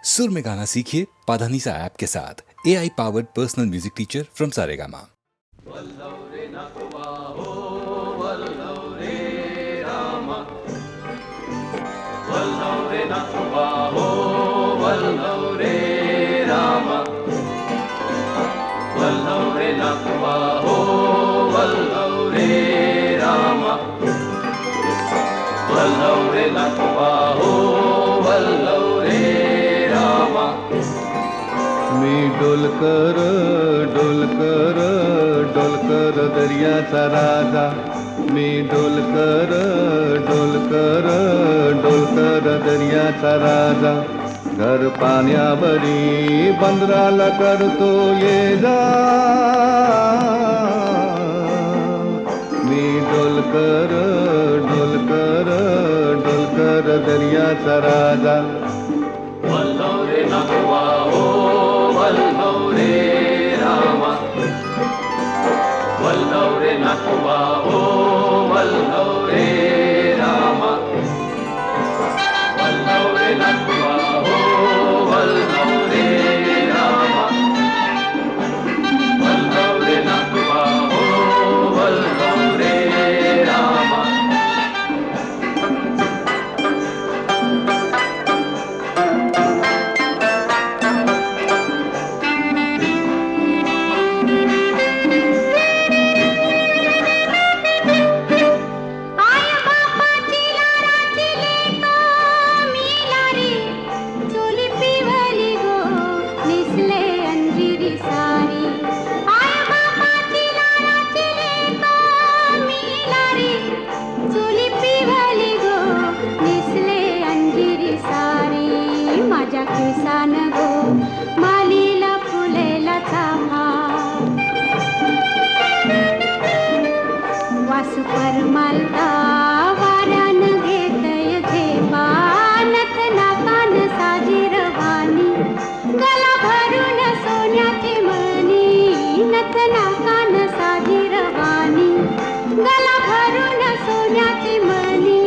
सुर में गाना सीखिए पाधानीसा ऐप के साथ। AI powered personal music teacher from Saregama. मी डोलकर डोलकर डोलकर दर्याचा राजा, मी डोलकर डोलकर डोलकर दर्याचा राजा, घर पाण्यावरी बंदराला करतो ये जा, मी डोलकर डोलकर डोलकर दर्याचा राजा. वल्लव रे नगवा हो वल्लव रे रामा, वल्लव रे नगवा हो वल्लव रे रामा, वल्लव रे नगवा हो वल्लव रे रामा, वल्लव रे नगवा हो वल्लव रे रामा. किसान गो मालीला फुलेला चाफा, वास परमालता वाऱ्यान घेतय झेपा, नथ नाकान साजीरवाणी गला भरून सोन्याची मणी, नथ नाकान साजीरवाणी गला भरून सोन्याची मणी,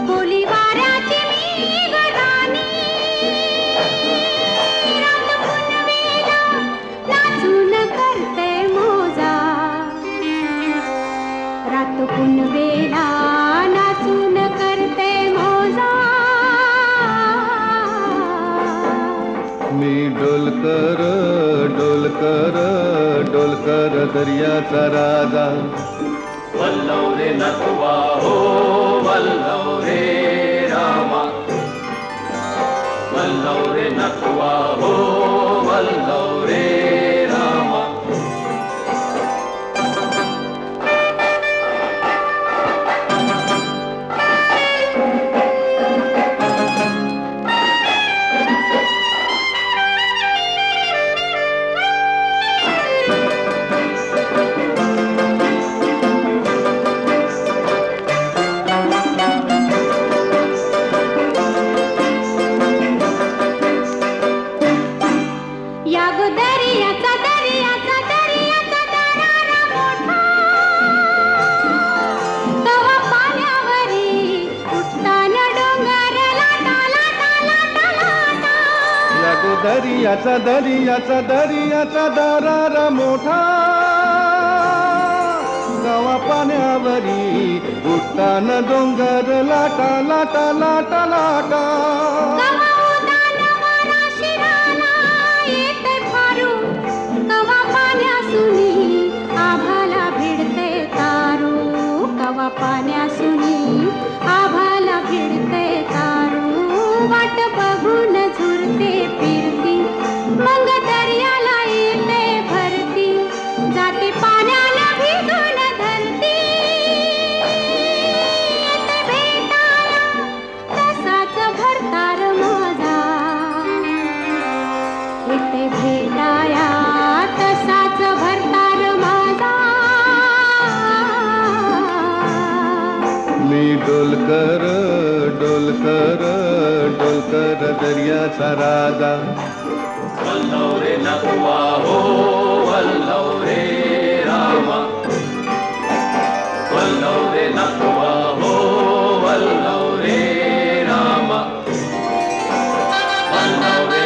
कोली वाऱ्याची मी गदानी, रात पुनवेला नाचून करते मोजा, मी डोलकर डोलकर डोलकर दर्याचा राजा. वल्लव रे नगवा हो वल्लव रे रामा, वल्लव रे नगवा हो वल्लव रे रामा. या गो दर्याचा दर्याचा दर्याचा दरारा मोठा, तवा पाण्यावरी उठताना डोंगर लाटा लाटा लाटा लाटा, या गो दर्याचा दर्याचा दर्याचा दरारा मोठा, गावा पाण्यावरी उठताना डोंगर लाटा लाटा लाटा लाटा. कवा उदान वारा शिराला येते फारू, कवा पाण्यासुनी आभाला भिडते तारू, कवा पाण्यासुनी आभाला भिडते तारू, वाट बघून झुरते फिरती मग दर्याला येते भरती, जाती पाण्याला भिजून धरती, येते भेटाया तसाच भरतार माझा, येते भेटाया तसाच भरतार माझा. मी डोलकर डोलकर डोलकर दर्याचा राजा. वल्लव रे नगवा हो वल्लव रे रामा, वल्लव रे नगवा हो वल्लव रे रामा, वल्लव रे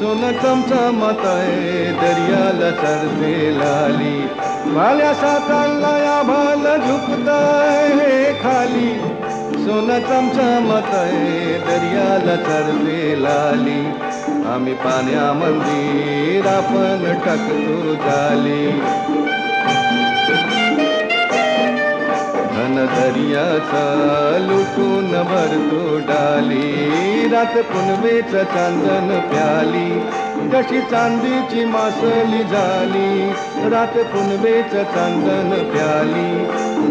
सोनं चमचमतय दर्याला चढते लाली भाल्या साताला या भाल झुकतय खाली सोनं चमचमतय दर्याला चढते लाली आम्ही पाण्यामंदी आपण टाकतो जाली घन दर्याचा लुटून भरतो डाली रात पुनवेच चांदन प्याली जशी चांदीची मासली झाली रात पुनवेच चांदन प्याली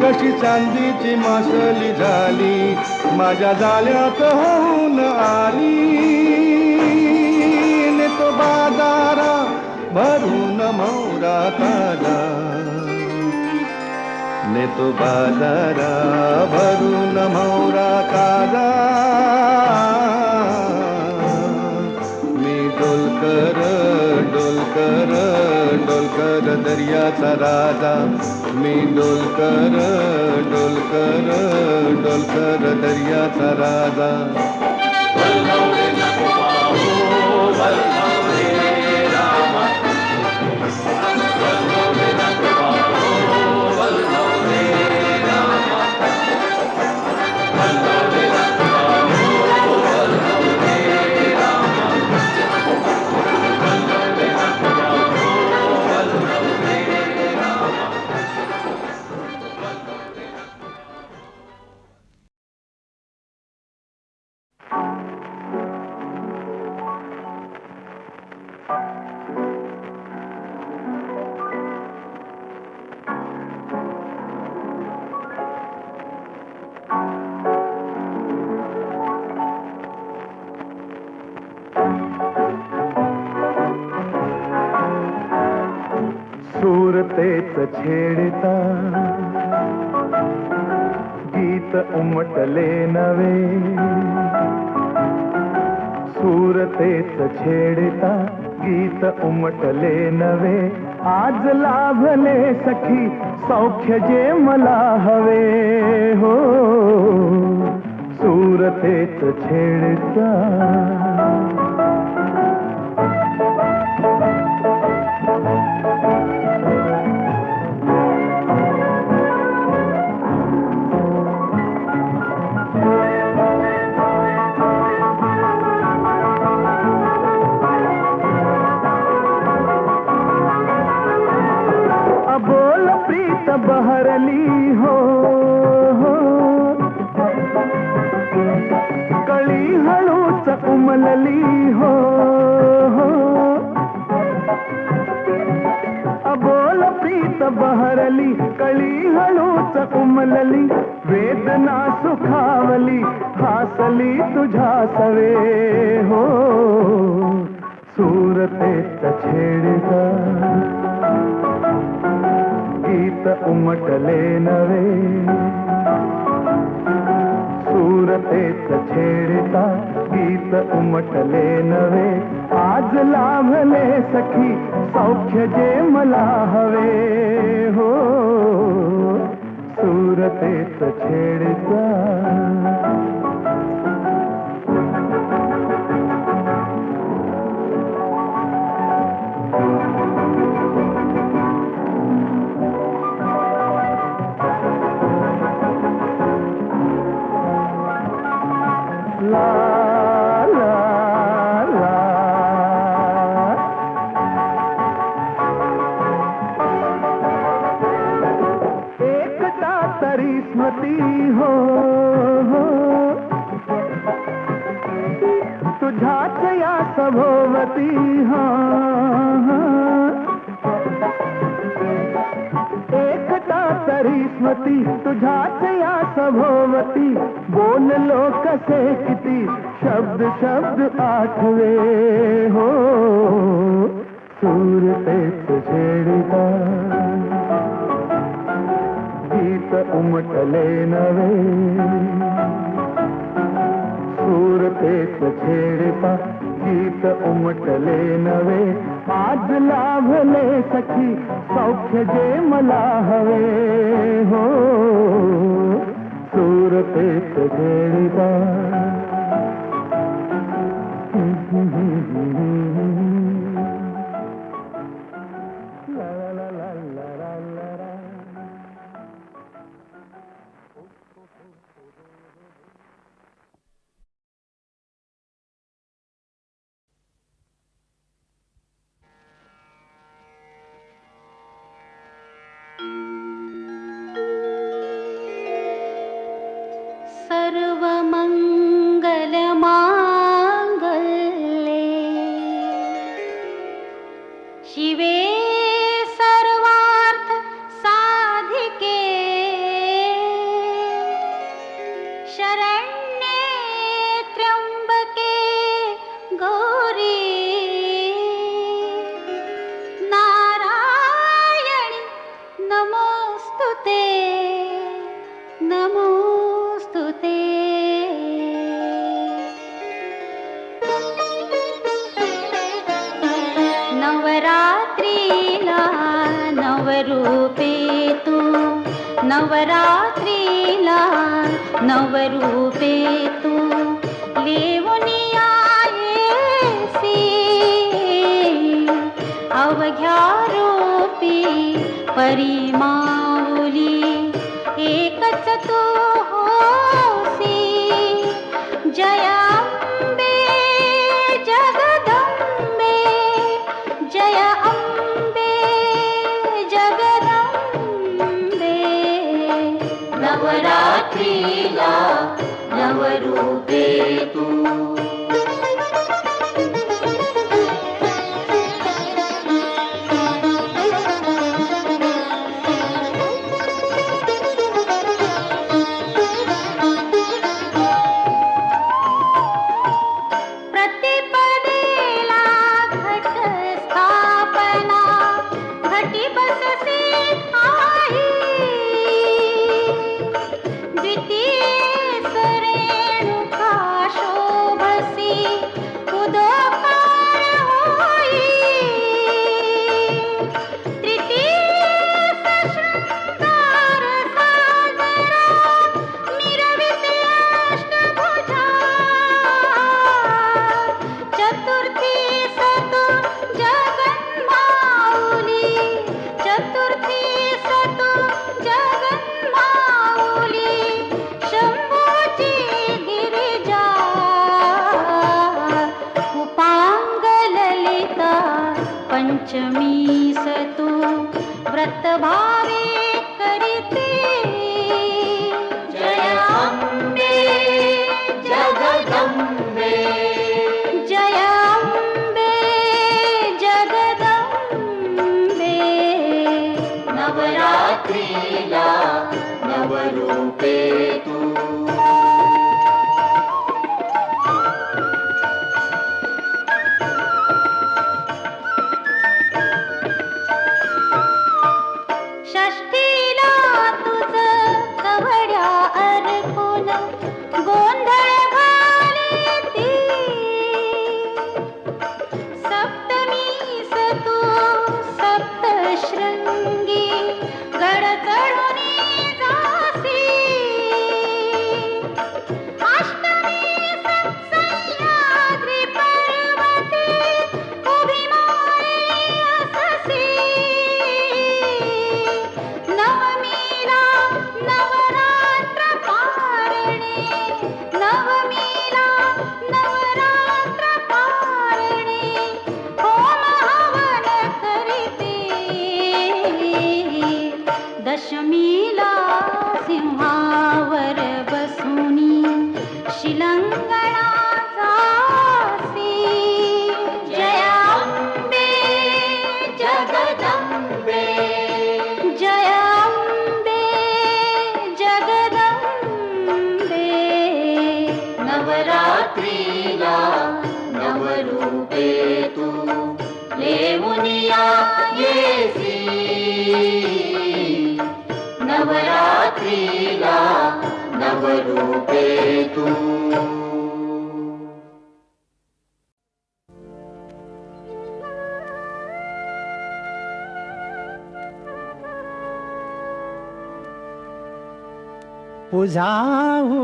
जशी चांदीची मासली झाली माझ्या जाळ्यात होऊन आली ने तो बाजारा भरून मोरा ताजा ने तो बाजारा भरून मोरा ताजा मी डोलकर डोलकर डोलकर दर्याचा राजा मी डोलकर डोलकर डोलकर दर्याचा राजा वल्लभे नकुबा हो वल्लभे राम वल्लभे नकुबा हो वल्लभे राम वल्लभे नकुबा हो वल्लभे राम वल्लभे नकुबा हो वल्लभे राम सूरतेच छेडता गीत उमटले नवे सूरतेच छेडता गीत उमटले नवे आज लाभले सखी सौख्य जे मला हवे हो सूरतेच छेडता अबोल प्रीत बहरली हो कळी हळूच उमलली हो अबोल प्रीत बहरली कळी हळूच उमलली वेदना सुखावली हासली तुझ्या सवे हो सूरतेच छेडता गीत उमटले नवे सूरतेच छेडता गीत उमटले नवे आज लाभले सखी सौख्य जे मला हवे हो सूरतेच छेडता ला ला ला एकटा तरी स्मृती हो तुझ्याच या सभोवती एकटा तरी स्मृती तुझ्याच या सभोवती बोललो कसे किती शब्द शब्द आठवे हो सूरतेच छेडता गीत उमटले नवे सूरतेच छेडता गीत उमटले नवे आज लाभले सखी सौख्य जे मला हवे हो सूरतेच छेडता शिवे सर्वार्थ साधिके शरण्ये त्र्यंबके गौरी नारायणी नमोस्तुते नमोस्तुते. नवरात्रीला नवरूपे तू नवरात्रीला नवरूपे तू लेवनिया येसी अवघ्या रूपी परिमाऊली एकच तू होसी. जयाम्बे जगदम्बे जय अम्बे जगदम्बे. नवरात्रीला नवरूपे तू पंचमी सतु व्रत भावे करीते. जय अम्बे जगदम्बे जय अम्बे जगदम्बे. नवरात्रीला नवरूपे तू षष्ठीला तुझं कवड्या अर्पून गोंधळ घालीती. सप्तमीस तू सप्तशृंगी गड चढून जासी. अष्टमीस सह्याद्री पर्वती उभी माई अससी. नवमीला नवरात्र पारणे नवमीला नवरात्र पारणे होम हवन करीते. दशमीला सिंहावर बसूनी शिलंगणा जासी. जय अम्बे जगदम्बे जय अम्बे जगदम्बे. नवरात्रीला नवरूपे तू लेवनिया येसी. नवरात्रीला नवरूपे तू पुजाहो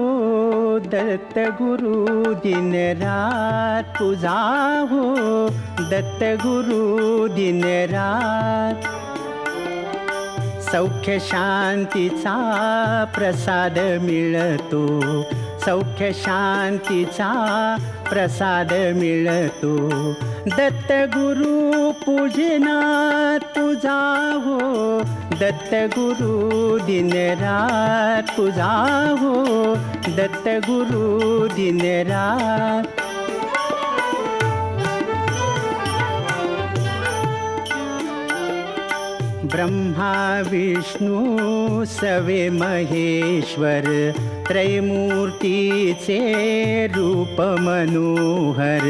दत्त गुरु दिन रात पुजाहो दत्त गुरु दिन रात. सौख्य शांतीचा प्रसाद मिळतो सौख्य शांतीचा प्रसाद मिळतो. दत्त गुरु पूजनात पुजाहो दत्त गुरु दिन रात पुजाहो दत्त गुरु दिन रात. ब्रह्मा विष्णू सवे महेश्वर त्रैमूर्तीचे रूप मनोहर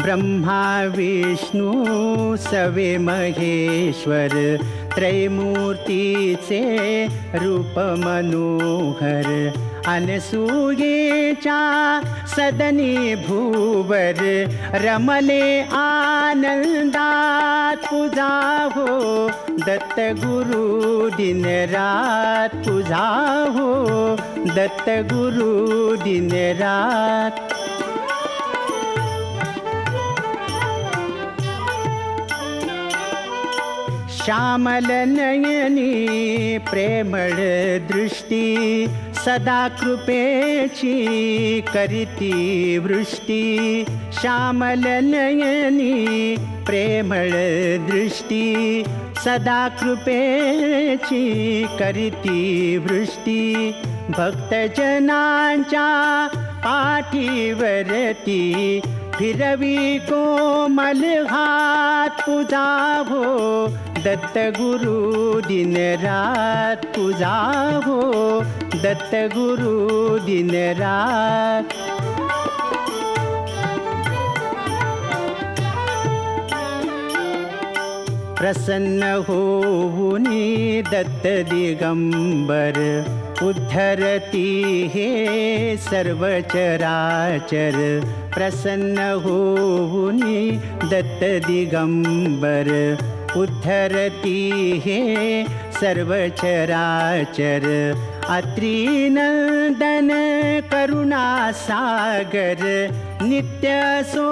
ब्रह्मा विष्णू सवे महेश्वर त्रैमूर्तीचे रूप मनोहर अनसूयेच्या सदनी भूवर रमले आनंदात तुझा हो दत्त गुरु दिन रात तुझा हो दत्त गुरु दिन रात श्यामल नयनी प्रेमळ दृष्टी सदा कृपेची करीती वृष्टी श्यामल नयनी प्रेमळ दृष्टी सदा कृपेची करीती वृष्टी भक्तजनांच्या पाठीवरती फिरवी कोमल हात तुझा हो दत्त गुरु दिन रात तुझा हो दत्त गुरु दिन रात प्रसन्न होऊनी दत्त दिगंबर उद्धरती हे सर्व चराचर प्रसन्न होऊनी दत्त दिगंबर उद्धरती हे सर्व चराचर अत्रिनंदन करुणा सागर नित्य सो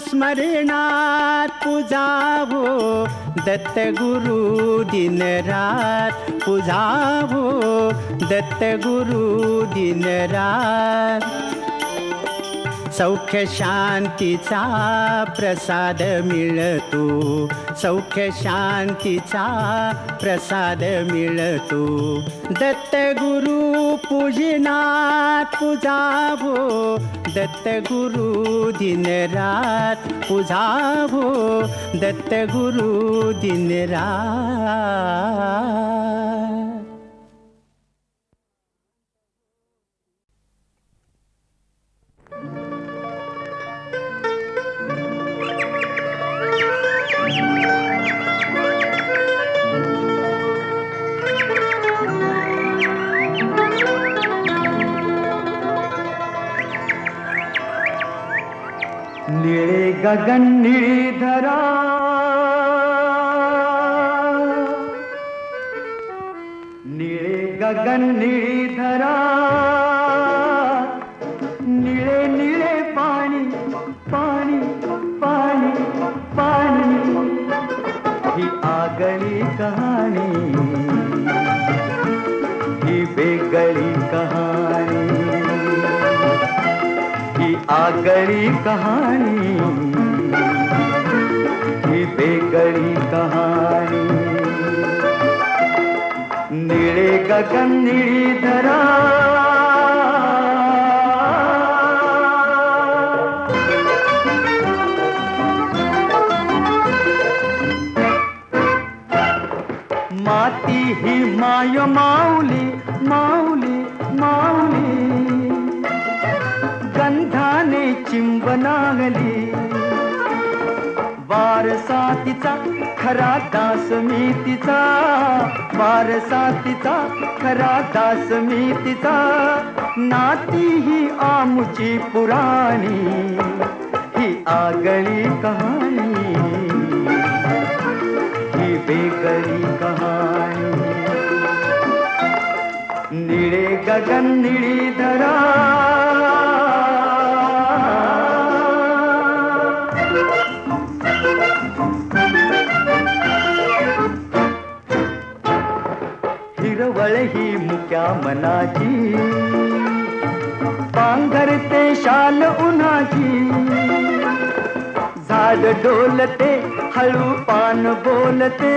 स्मरणात तुझा हो दत्त गुरु दिन रात तुझा हो दत्त गुरु दिन रात सौख्य शांतीचा प्रसाद मिळतो सौख्य शांतीचा प्रसाद मिळतो दत्त गुरु पूजनात तुझा हो दत्त गुरु दिन रात तुझा हो दत्त गुरु दिन रात निळे गगन निळी धरा निळे गगन निळी धरा निळे निळे पाणी पाणी पाणी पाणी ही आगळी कहाणी ही वेगळी कहाणी आगळी कहाणी ही वेगळी कहाणी निळे गगन निळी धरा माती ही माय माऊली माऊली माऊली गंधाने चिंबनागली वारसातीचा खरा दास मी तिचा वारसातीचा खरा दास मी तिचा नाती ही आमुची पुराणी ही आगळी कहाणी ही वेगळी कहाणी निळे गगन निळी धरा हिरवळ ही मुक्या मनाची पांघरते शाल उन्हाची झाड डोलते हळू पान बोलते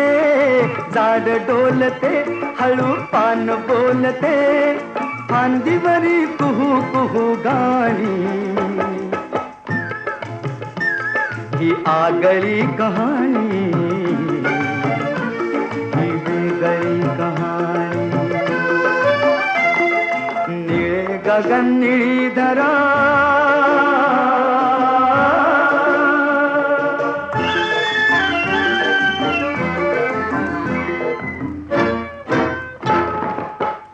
झाड डोलते हळू पान बोलते फांदीवरी कुहू कुहू गाणी ही आगळी कहाणी ही गगन निळी धरा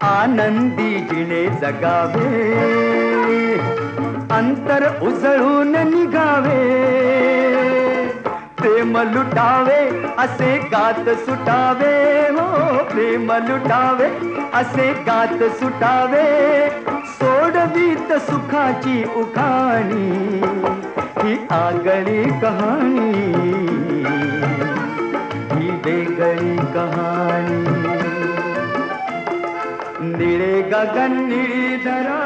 आनंदी जिणे जगावे अंतर उजळून निघावे प्रेम लुटावे असे गात सुटावे हो प्रेम लुटावे असे गात सुटावे सोडवीत सुखाची उखाणी ही आगळी कहाणी ही वेगळी कहाणी निळे गगन निळी धरा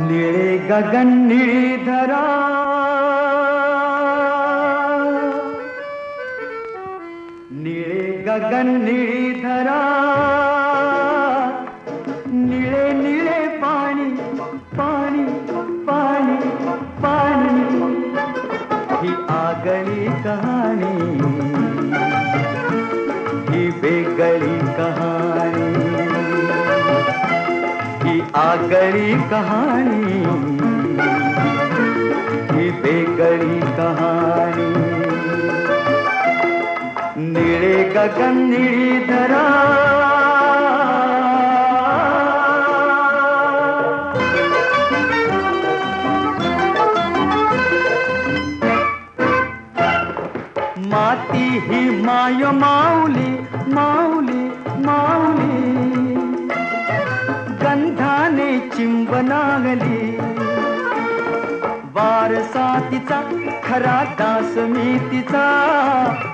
निळे गगन निळी धरा निळे गगन निळी धरा निळे निळे पाणी पाणी पाणी पाणी ही आगळी कहाणी ही वेगळी कहाणी ही आगळी कहाणी ही वेगळी कहाणी निळे गगन निळी धरा माती ही माय माऊली माऊली माऊली गंधाने चिंब नागली वारसा तिचा खरा दास मी तिचा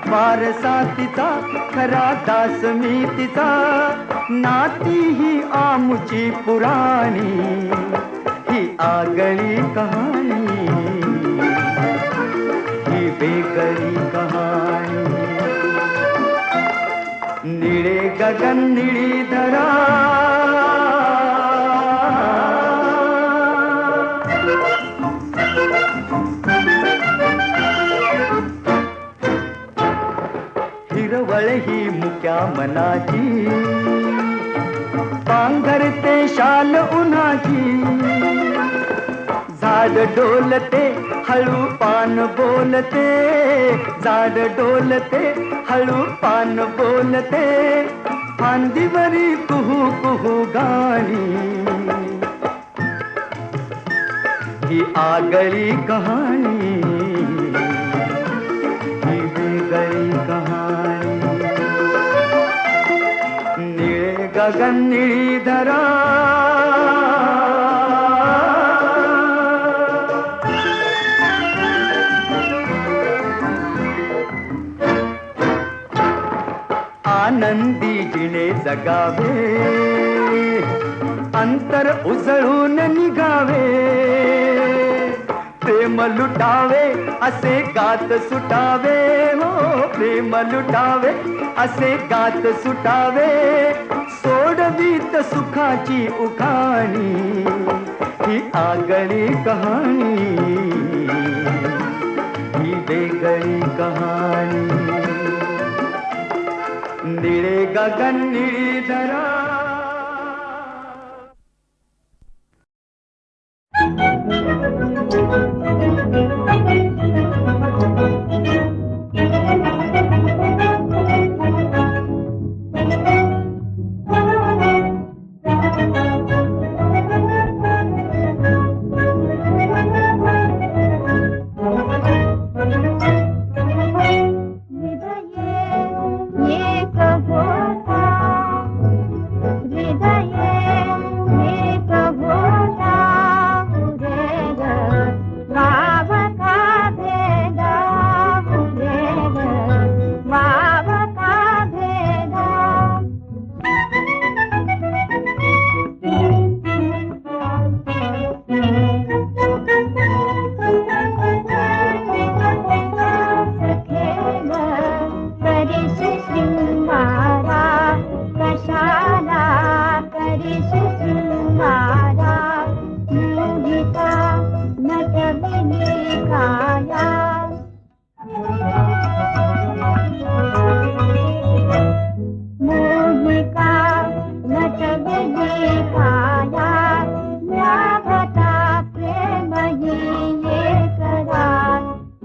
वारसा तिचा खरा दास मी तिचा नाती ही आमुची पुराणी ही आगळी कहाणी ही वेगळी कहाणी निळे गगन निळी धरा हिरवळ ही मुक्या मनाची पांघरते शाल उन्हाची झाड डोलते हळू पान बोलते झाड डोलते हळू पान बोलते फांदीवरी कुहू कुहू गाणी ही आगळी कहाणी ही वेगळी कहाणी निळे गगन निळी धरा आनंदी जिणे जगावे अंतर उजळून निघावे प्रेम लुटावे असे गात सुटावे हो प्रेम लुटावे असे गात सुटावे सोडवीत सुखाची उखाणी ही आगळी कहाणी ही वेगळी कहाणी निळे गगन निळी धरा काया मोहिका नटविधी काया लाभता प्रेम ही एकदा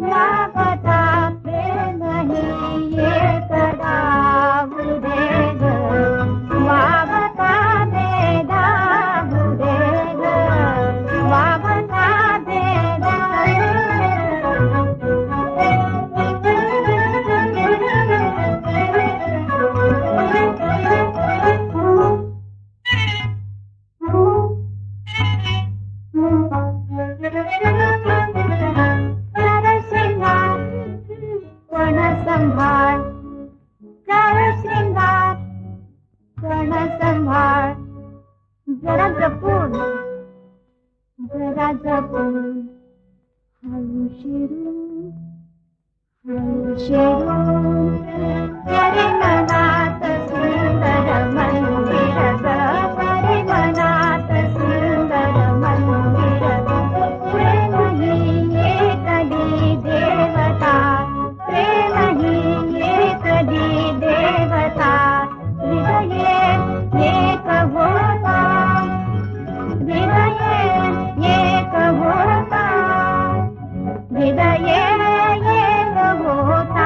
लाभता प्रेम ही एकदा बुधेग वावता बेदा बुधेग वावता बेदा नरसिंहार पण संभाळ नरसिंहार पण संभाळ जरा जपून हळू शिरू परिमनात सुंदर मंदिर ग परिमनात सुंदर मंदिर प्रेम ही एकदी देवता प्रेम ही एकदी देवता हृदये एक होता हृदये एक होता हृदये एक होता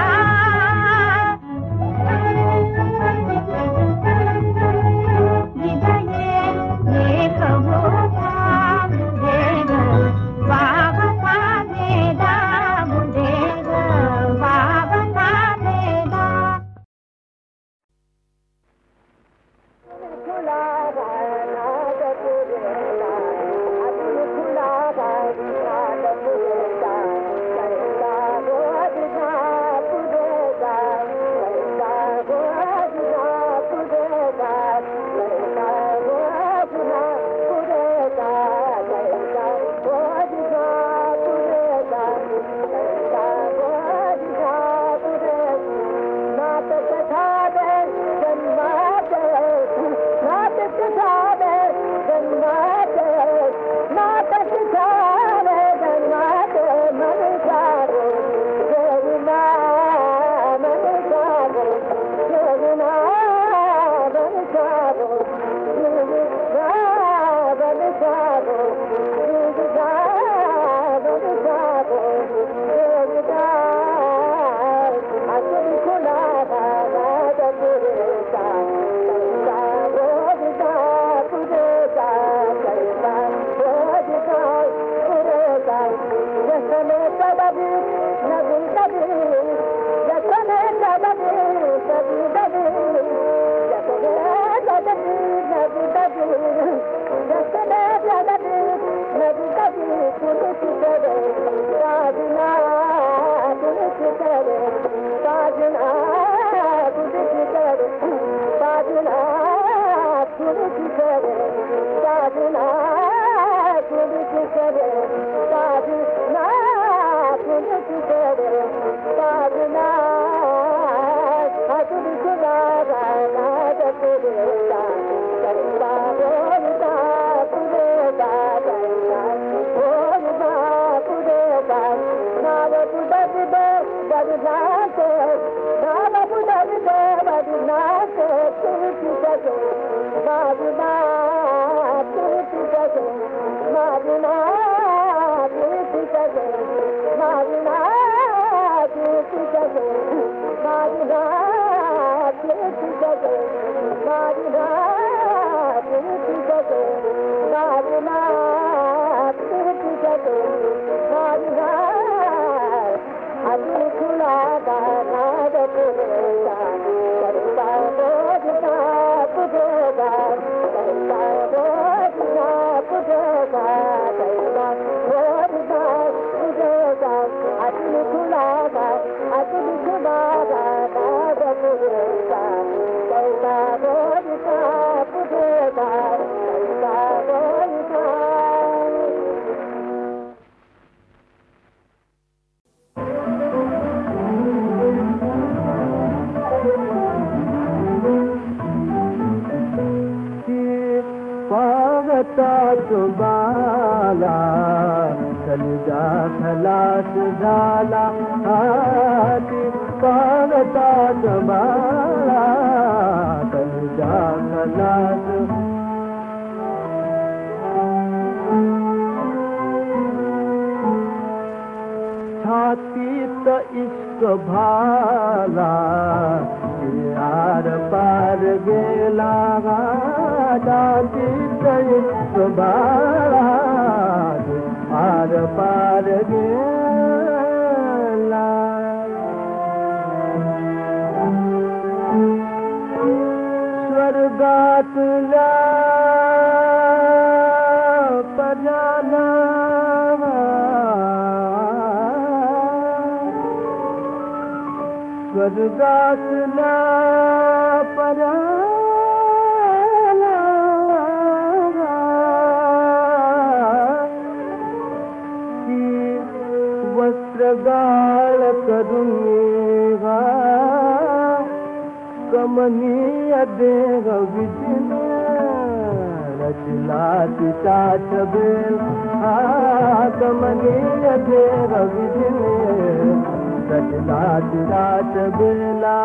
हृदये एक होता बुधेग वावता वेदा बुधेग वावता वेदा कलिजा खलास झाला हाती पावतात बाळा कलिजा खलास छातीत इश्क भाला आर पार गेला छातीत इश्क भाला आर पार गेला स्वर्गातल्या पराला स्वर्गातला पराला की वस्त्रगाळ करून कमनीय देह विजिन रचला तिचा छबेल कमनीय देह विजिन रचला तिचा छबेला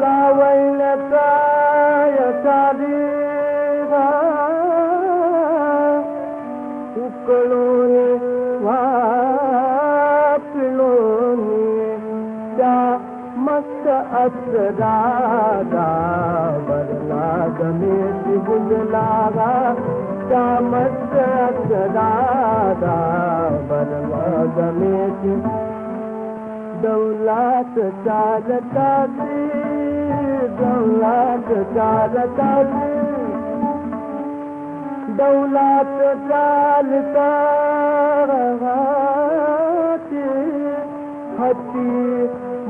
लावण्य काय सारी उकळून वापिळून त्या मस्त अक्षराला बरला गमेशी बुजलागा त्या मस्त अक्षराला बरला गमेशी दौलात चालताची दौलात चालताची दौलात चालता हती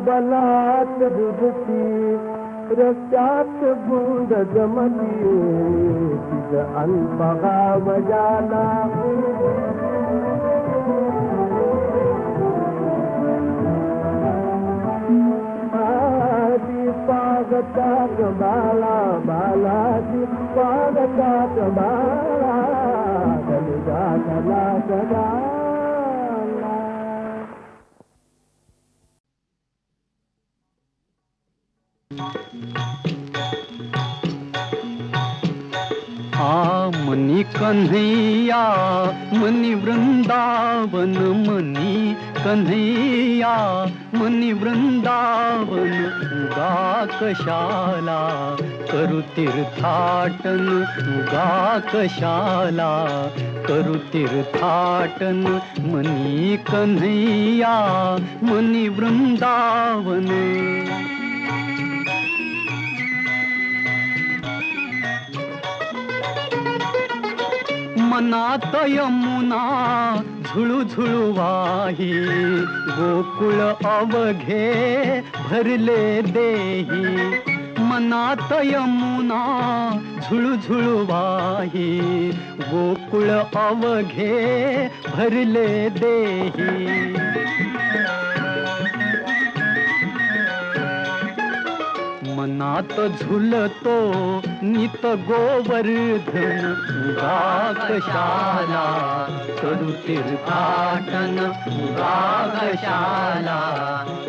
बलात बुडती रस्त्यात बुंद जमती तिज अनपहा वजाला पागतात बाला बाला पागतात बाला कलिजा कला सदा मनी कन्हैया मनी वृंदावन मनी कन्हैया मनी वृंदावन उगा कशाला करू तीर्थाटन उगा कशाला करू तीर्थाटन मनी कन्हैया मनी वृंदावन मनात यमुना झुळू झुळू वाही गोकुळ अवघे भरले देही मनात यमुना झुळू झुळू वाही गोकुळ अवघे भरले देही मनात झुलतो नित गोवर्धन उगा कशाला करू तीर्थाटन उगा कशाला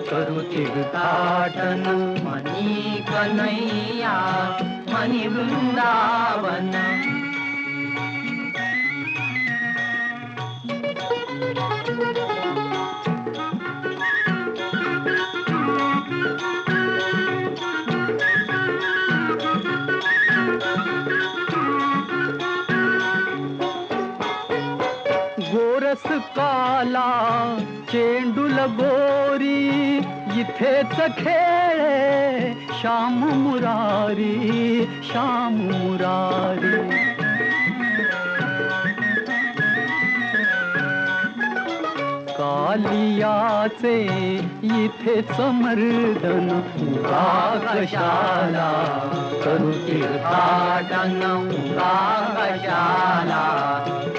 करू तीर्थाटन मनी कन्हैया मनी वृंदावन गोरस काला चेंडूल गोरी इथेच खेळे श्याम मुरारी श्याम मुरारी कालियाचे इथेच मर्दन उगा कशाला करू तीर्थाटन उगा कशाला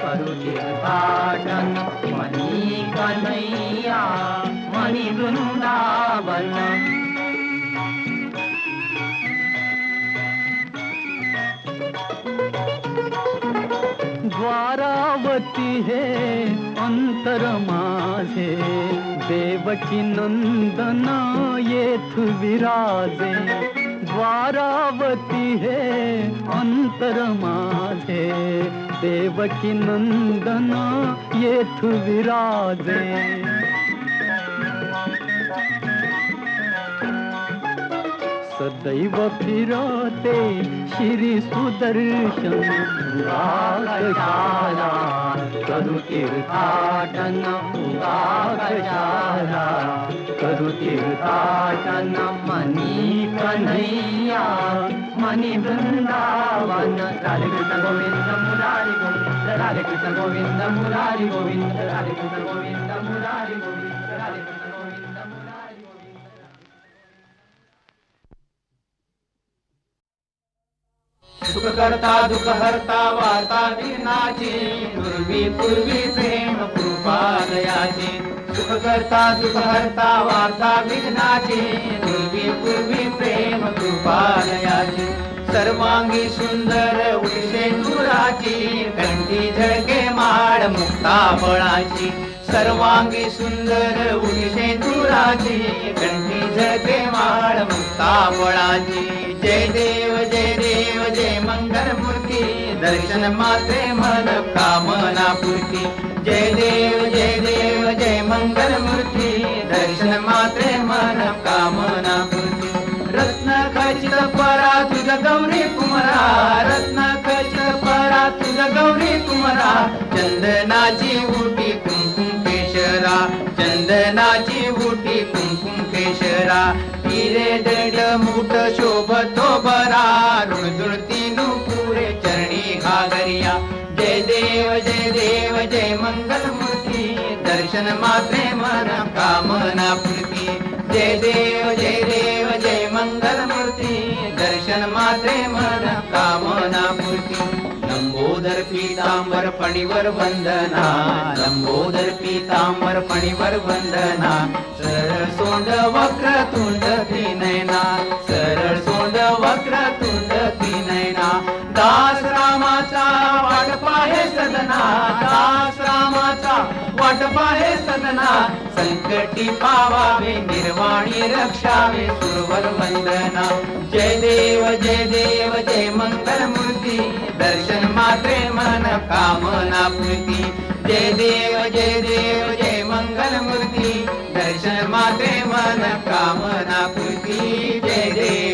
करू तीर्थाटन मनी कन्हैया मनी वृंदावन द्वारावती हे अंतर माझे, देवकी नंदन येथ विराजे. द्वारावती हे अंतर माझे, देवकी नंदन येथ विराजे. सदैव फिरते श्री सुदर्शन, आकाशाला करू तीर्थाटन. आकाशाला करू तीर्थाटन. मनी कन्हैया मनी वृंदावन. राधे कृष्ण गोविंद मुरारी गोविंद, राधे कृष्ण गोविंद मुरारी गोविंद, राधे कृष्ण गोविंद मुरारी गोविंद, राधे कृष्ण गोविंद मुरारी गोविंद. सुख करता दुःख हरता वार्ता विघ्नाची, पूर्वी पूर्वी प्रेम कृपा दयाची. सुख करता दुःख हरता वार्ता विघ्नाची, पूर्वी पूर्वी प्रेम कृपा दयाची. सर्वांगी सुंदर उठे तुराची, कंठी झळके माळ मुक्ता फळाची. सर्वांगी सुंदर उठे तुराची, कंठी झळके माळ मुक्ता फळाची. जय देव जय देव जय मंगल मूर्ती, दर्शन मात्रे मन कामना पूर्ती. जय देव जय मंगल मूर्ती, दर्शन मात्रे मन कामना पूर्ती. रत्न खचित परा तुझ गौरी कुमरा, रत्न खचित परा तुझ गौरी कुमरा. चंदनाची उटी कुंकुम केशरा, चंदनाची उटी कुंकुम केशरा. हिरे दंड मुठ शोभतो बरा, रुळजुळती नुपुरे चरणी घागरिया. जय देव जय मंगल मूर्ती, दर्शन मात्रे मन कामना पूर्ती. जय देव जय मंगल मूर्ती, दर्शन मात्रे मन कामना पूर्ती. लंबोदर पीतांबर फणीवर वंदना, लंबोदर पीतांबर फणीवर वंदना. सरळ सोंड वक्र तुंड त्रिनयना, सरळ सोंड वक्र तुंड त्रिनयना. दास रामाचा वाट पाहे सदना, दास रामाचा वाट पाहे सदना. संकटी पावावे निर्वाणी रक्षावे सुरवर वंदना. जय देव जय मंगल मूर्ती, दर्शन मात्रे मन कामना पूर्ती. जय देव जय मंगल मूर्ती, दर्शन मात्रे मन कामना पूर्ती. जय देव